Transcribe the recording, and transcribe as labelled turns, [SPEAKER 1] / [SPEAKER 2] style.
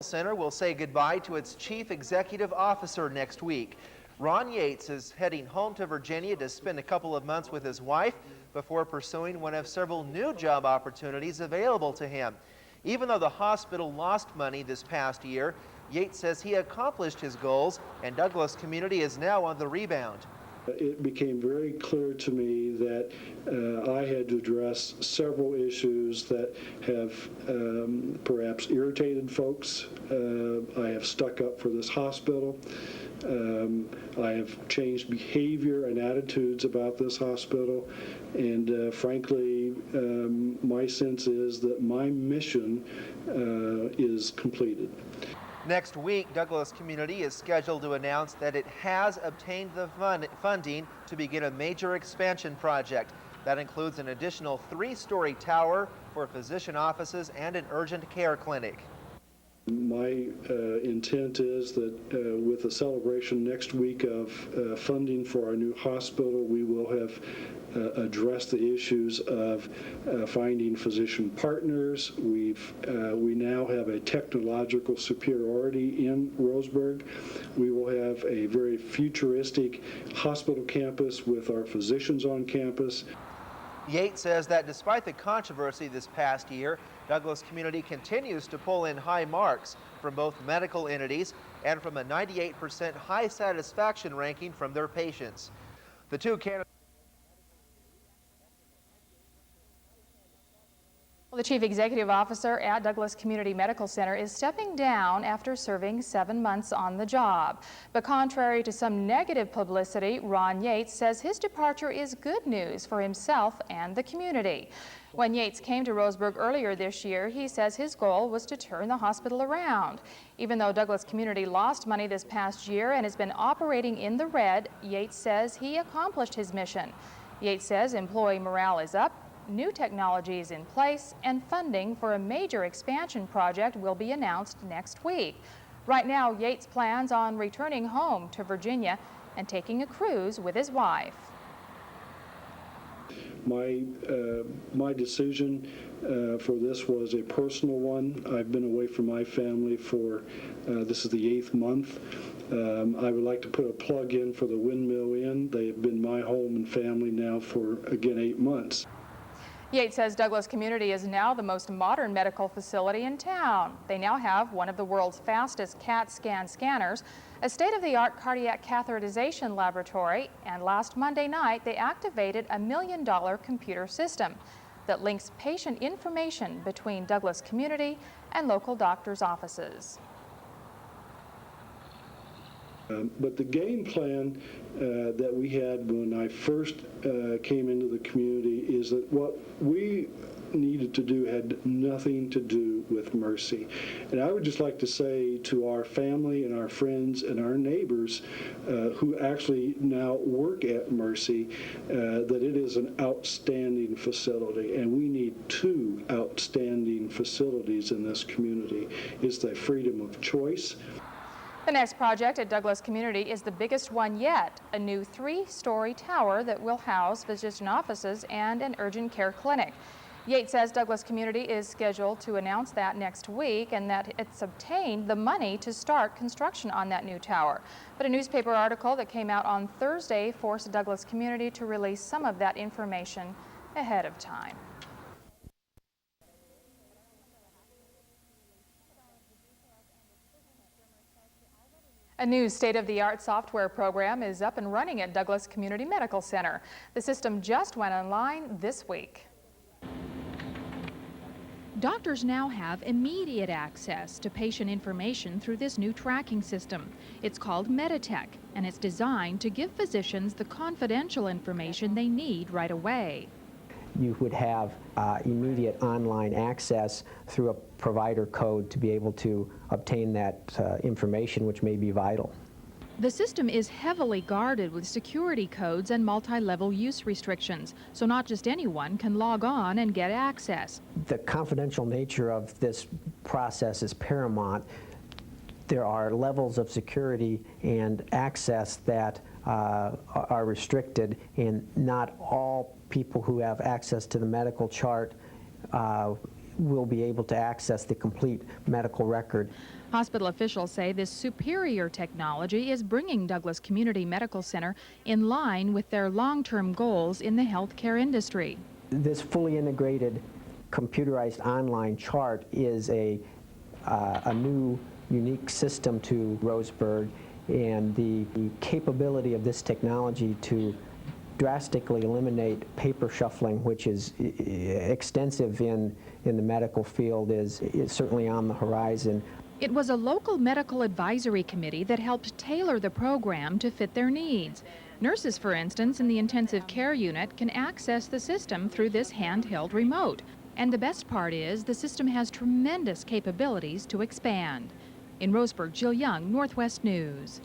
[SPEAKER 1] Center will say goodbye to its chief executive officer next week. Ron Yates is heading home to Virginia to spend a couple of months with his wife before pursuing one of several new job opportunities available to him. Even though the hospital lost money this past year, Yates says he accomplished his goals, and Douglas Community is now on the rebound.
[SPEAKER 2] It became very clear to me that I had to address several issues that have perhaps irritated folks. I have stuck up for this hospital. I have changed behavior and attitudes about this hospital. And frankly, my sense is that my mission is completed.
[SPEAKER 1] Next week, Douglas Community is scheduled to announce that it has obtained the funding to begin a major expansion project. That includes an additional 3-story tower for physician offices and an urgent care clinic.
[SPEAKER 2] My intent is that with the celebration next week of funding for our new hospital, we will have addressed the issues of finding physician partners. We now have a technological superiority in Roseburg. We will have a very futuristic hospital campus with our physicians on campus.
[SPEAKER 1] Yates says that despite the controversy this past year, Douglas Community continues to pull in high marks from both medical entities and from a 98% high satisfaction ranking from their patients. The two candidates.
[SPEAKER 3] Well, the Chief Executive Officer at Douglas Community Medical Center is stepping down after serving 7 months on the job. But contrary to some negative publicity, Ron Yates says his departure is good news for himself and the community. When Yates came to Roseburg earlier this year, he says his goal was to turn the hospital around. Even though Douglas Community lost money this past year and has been operating in the red, Yates says he accomplished his mission. Yates says employee morale is up, new technology is in place, and funding for a major expansion project will be announced next week. Right now, Yates plans on returning home to Virginia and taking a cruise with his wife.
[SPEAKER 2] My decision for this was a personal one. I've been away from my family for, this is the 8th month. I would like to put a plug in for the Windmill Inn. They have been my home and family now for, again, 8 months.
[SPEAKER 3] Yates says Douglas Community is now the most modern medical facility in town. They now have one of the world's fastest CAT scan scanners, a state-of-the-art cardiac catheterization laboratory, and last Monday night they activated a $1 million computer system that links patient information between Douglas Community and local doctors' offices.
[SPEAKER 2] But the game plan that we had when I first came into the community is that what we needed to do had nothing to do with Mercy. And I would just like to say to our family and our friends and our neighbors who actually now work at Mercy that it is an outstanding facility, and we need 2 outstanding facilities in this community. It's the freedom of choice.
[SPEAKER 3] The next project at Douglas Community is the biggest one yet, a new 3-story tower that will house physician offices and an urgent care clinic. Yates says Douglas Community is scheduled to announce that next week and that it's obtained the money to start construction on that new tower. But a newspaper article that came out on Thursday forced Douglas Community to release some of that information ahead of time. A new state-of-the-art software program is up and running at Douglas Community Medical Center. The system just went online this week.
[SPEAKER 4] Doctors now have immediate access to patient information through this new tracking system. It's called MetaTech, and it's designed to give physicians the confidential information they need right away.
[SPEAKER 5] You would have immediate online access through a provider code to be able to obtain that information, which may be vital.
[SPEAKER 4] The system is heavily guarded with security codes and multi-level use restrictions, so not just anyone can log on and get access.
[SPEAKER 5] The confidential nature of this process is paramount. There are levels of security and access that are restricted, and not all people who have access to the medical chart will be able to access the complete medical record.
[SPEAKER 4] Hospital officials say this superior technology is bringing Douglas Community Medical Center in line with their long-term goals in the healthcare industry.
[SPEAKER 5] This fully integrated computerized online chart is a new unique system to Roseburg, and the capability of this technology to drastically eliminate paper shuffling, which is extensive in the medical field, is certainly on the horizon.
[SPEAKER 4] It was a local medical advisory committee that helped tailor the program to fit their needs. Nurses, for instance, in the intensive care unit can access the system through this handheld remote. And the best part is the system has tremendous capabilities to expand. In Roseburg, Jill Young, Northwest News.